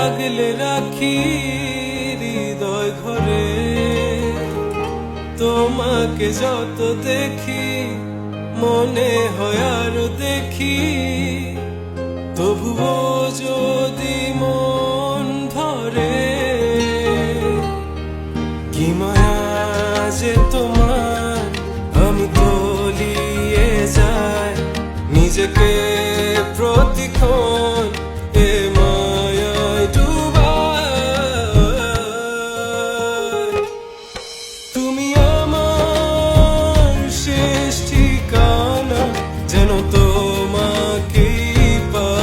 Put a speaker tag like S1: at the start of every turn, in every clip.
S1: আগলে রাখি হৃদয় ঘরে। তোমাকে যত দেখি মনে হয় আরো দেখি, তবুও যদি মন ধরে। কি মায়া যে তোমার, আমি তলিয়ে যাই নিজেকে প্রতিক্ষণ এ মায়ায় ডুবাই। তুমি আমার শেষ ঠিকানা, যেন তোমাকেই পাই।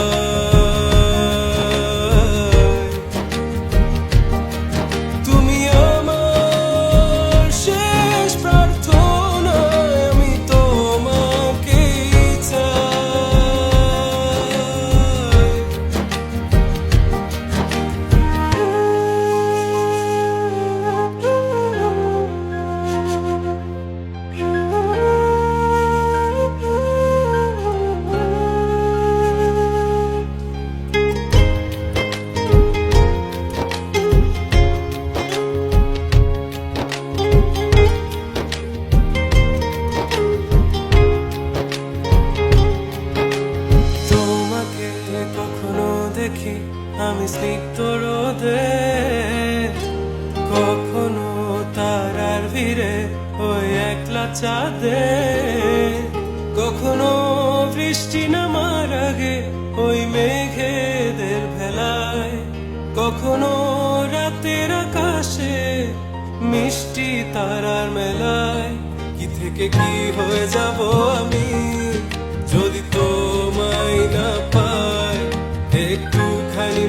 S1: তুমি আমার শেষ প্রার্থনা, আমি তোমাকেই চাই। তোমাকে কখনো দেখি আমি স্নিগ্ধ রোদে, কখনো তারার ভিড়ে ওই একলা চাঁদে, কখনো বৃষ্টি নামার আগে ওই মেঘেদের ভেলায়, কখনো রাতের আকাশে মিষ্টি তারার মেলায়। কি থেকে কি হয়ে যাব আমি যদি তোমায় না পাই, একটুখানি